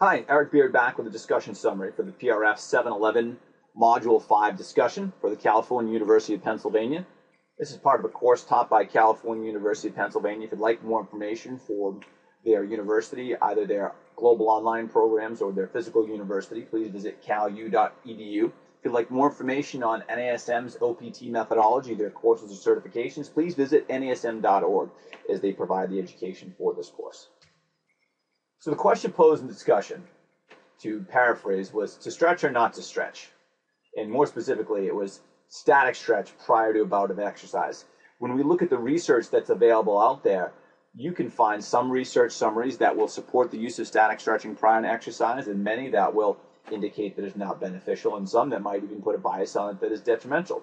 Hi, Eric Beard back with a discussion summary for the PRF 711 Module 5 discussion for the California University of Pennsylvania. This is part of a course taught by California University of Pennsylvania. If you'd like more information for their university, either their global online programs or their physical university, please visit calu.edu. If you'd like more information on NASM's OPT methodology, their courses or certifications, please visit nasm.org as they provide the education for this course. So the question posed in discussion, to paraphrase, was to stretch or not to stretch. And more specifically, it was static stretch prior to a bout of exercise. When we look at the research that's available out there, you can find some research summaries that will support the use of static stretching prior to exercise, and many that will indicate that it's not beneficial, and some that might even put a bias on it that is detrimental.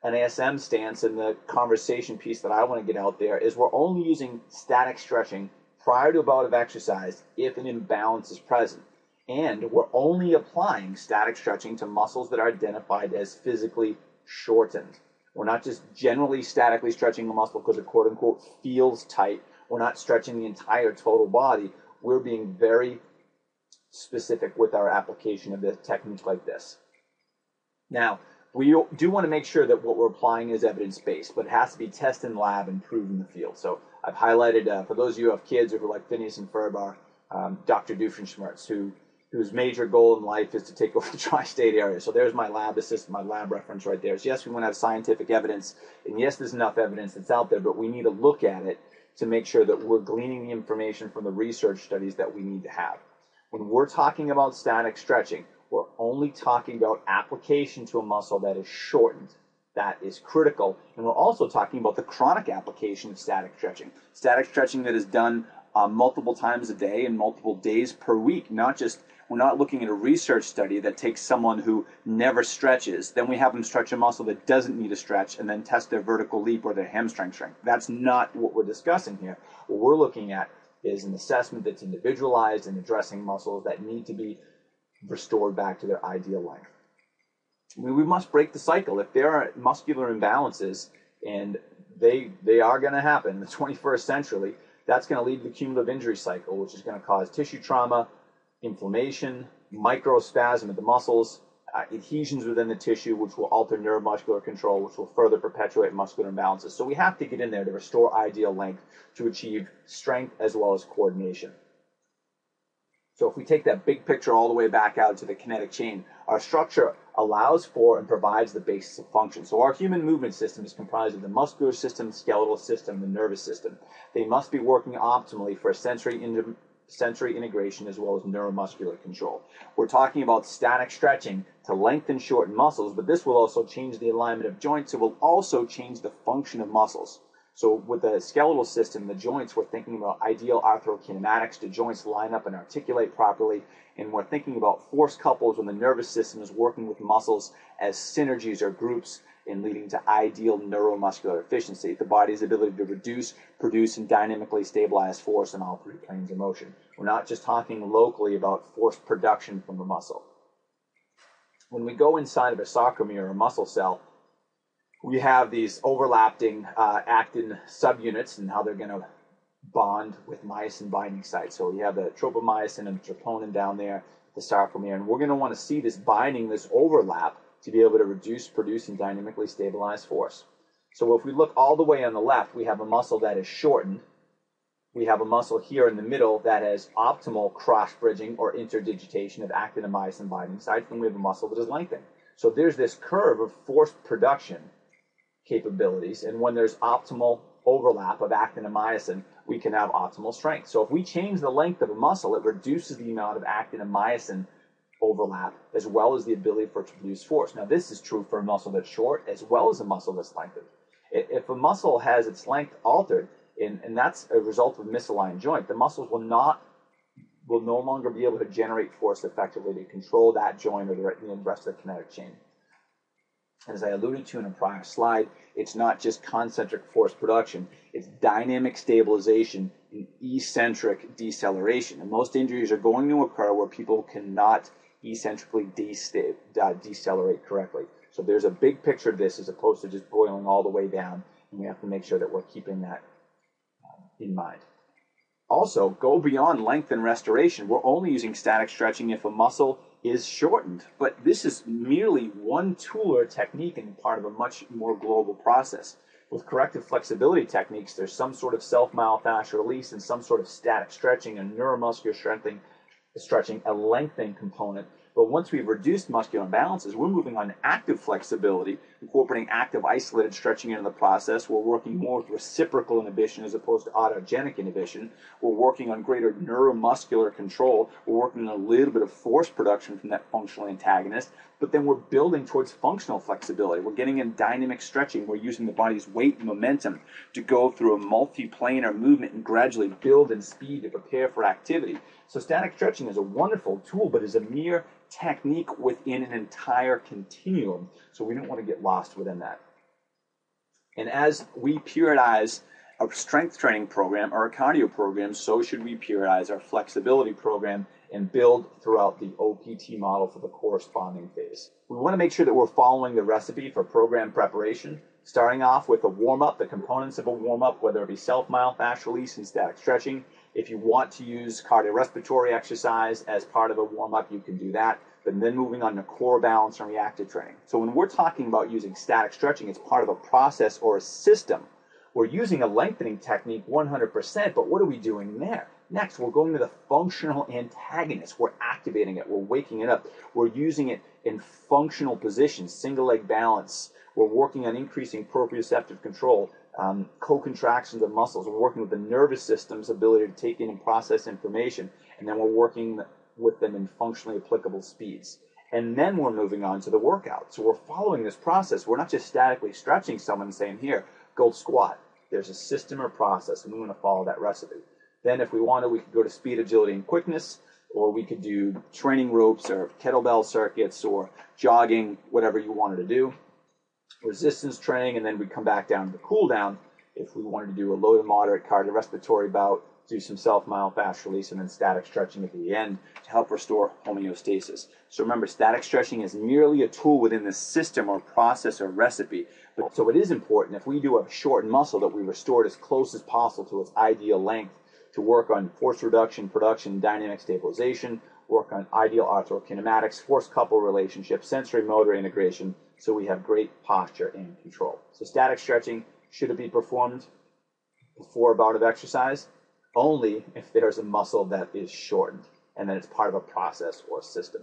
NASM's stance in the conversation piece that I want to get out there is we're only using static stretching prior to a bout of exercise if an imbalance is present. And we're only applying static stretching to muscles that are identified as physically shortened. We're not just generally statically stretching a muscle because it quote-unquote feels tight. We're not stretching the entire total body. We're being very specific with our application of the techniques like this. Now, we do want to make sure that what we're applying is evidence-based, but it has to be tested in the lab and proven in the field. So I've highlighted, for those of you who have kids or who like Phineas and Ferb are, Dr. Doofenshmirtz, whose major goal in life is to take over the tri-state area. So there's my lab assistant, my lab reference right there. So yes, we want to have scientific evidence, and yes, there's enough evidence that's out there, but we need to look at it to make sure that we're gleaning the information from the research studies that we need to have. When we're talking about static stretching, we're only talking about application to a muscle that is shortened. That is critical. And we're also talking about the chronic application of static stretching. Static stretching that is done multiple times a day and multiple days per week. We're not looking at a research study that takes someone who never stretches, then we have them stretch a muscle that doesn't need a stretch, and then test their vertical leap or their hamstring strength. That's not what we're discussing here. What we're looking at is an assessment that's individualized and addressing muscles that need to be restored back to their ideal length. We must break the cycle. If there are muscular imbalances, and they are going to happen in the 21st century, that's going to lead to the cumulative injury cycle, which is going to cause tissue trauma, inflammation, microspasm of the muscles, adhesions within the tissue, which will alter neuromuscular control, which will further perpetuate muscular imbalances. So we have to get in there to restore ideal length to achieve strength as well as coordination. So if we take that big picture all the way back out to the kinetic chain, our structure allows for and provides the basis of function. So our human movement system is comprised of the muscular system, skeletal system, the nervous system. They must be working optimally for sensory integration as well as neuromuscular control. We're talking about static stretching to lengthen, shorten muscles, but this will also change the alignment of joints. It will also change the function of muscles. So with the skeletal system, the joints, we're thinking about ideal arthrokinematics. The joints line up and articulate properly. And we're thinking about force couples when the nervous system is working with muscles as synergies or groups in leading to ideal neuromuscular efficiency, the body's ability to reduce, produce, and dynamically stabilize force in all three planes of motion. We're not just talking locally about force production from the muscle. When we go inside of a sarcomere or muscle cell, we have these overlapping actin subunits and how they're going to bond with myosin binding sites. So we have the tropomyosin and the troponin down there, the sarcomere, and we're going to want to see this binding, this overlap, to be able to reduce, produce, and dynamically stabilize force. So if we look all the way on the left, we have a muscle that is shortened. We have a muscle here in the middle that has optimal cross-bridging or interdigitation of actin and myosin binding sites, and we have a muscle that is lengthened. So there's this curve of force production capabilities, and when there's optimal overlap of actin and myosin, we can have optimal strength. So if we change the length of a muscle, it reduces the amount of actin and myosin overlap as well as the ability for it to produce force. Now this is true for a muscle that's short as well as a muscle that's lengthened. If a muscle has its length altered, and that's a result of a misaligned joint, the muscles will no longer be able to generate force effectively to control that joint or the rest of the kinetic chain. As I alluded to in a prior slide, it's not just concentric force production, it's dynamic stabilization and eccentric deceleration. And most injuries are going to occur where people cannot eccentrically decelerate correctly. So there's a big picture of this as opposed to just boiling all the way down, and we have to make sure that we're keeping that in mind. Also, go beyond length and restoration. We're only using static stretching if a muscle is shortened, but this is merely one tool or technique and part of a much more global process. With corrective flexibility techniques, there's some sort of self-myofascial release and some sort of static stretching and neuromuscular stretching, a lengthening component. But once we've reduced muscular imbalances, we're moving on to active flexibility, incorporating active isolated stretching into the process. We're working more with reciprocal inhibition as opposed to autogenic inhibition. We're working on greater neuromuscular control. We're working on a little bit of force production from that functional antagonist, but then we're building towards functional flexibility. We're getting in dynamic stretching. We're using the body's weight and momentum to go through a multi-planar movement and gradually build in speed to prepare for activity. So static stretching is a wonderful tool, but is a mere technique within an entire continuum. So we don't want to get lost within that. And as we periodize a strength training program or a cardio program, so should we periodize our flexibility program and build throughout the OPT model for the corresponding phase. We want to make sure that we're following the recipe for program preparation, starting off with a warm-up, the components of a warm-up, whether it be self-myofascial release and static stretching. If you want to use cardiorespiratory exercise as part of a warm-up, you can do that, but then moving on to core balance and reactive training. So when we're talking about using static stretching, it's part of a process or a system. We're using a lengthening technique 100%, but what are we doing there? Next, we're going to the functional antagonist. We're activating it. We're waking it up. We're using it in functional positions, single leg balance. We're working on increasing proprioceptive control, co-contractions of muscles. We're working with the nervous system's ability to take in and process information, and then we're working with them in functionally applicable speeds. And then we're moving on to the workout. So we're following this process. We're not just statically stretching someone and saying, here, go squat. There's a system or process, and we want to follow that recipe. Then if we wanted, we could go to speed, agility, and quickness, or we could do training ropes or kettlebell circuits or jogging, whatever you wanted to do. Resistance training, and then we come back down to the cool down if we wanted to do a low to moderate cardiorespiratory bout, do some self-myofascial release, and then static stretching at the end to help restore homeostasis. So remember, static stretching is merely a tool within the system or process or recipe. But so it is important if we do a shortened muscle that we restore it as close as possible to its ideal length to work on force reduction, production, dynamic stabilization, work on ideal arthrokinematics, force-couple relationships, sensory-motor integration, so we have great posture and control. So static stretching, should it be performed before a bout of exercise? Only if there's a muscle that is shortened, and then it's part of a process or system.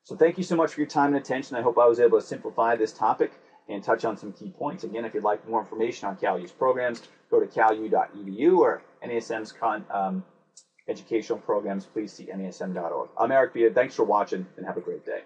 So thank you so much for your time and attention. I hope I was able to simplify this topic and touch on some key points. Again, if you'd like more information on CalU's programs, go to calu.edu or NASM's educational programs, please see nasm.org. I'm Eric Beard. Thanks for watching, and have a great day.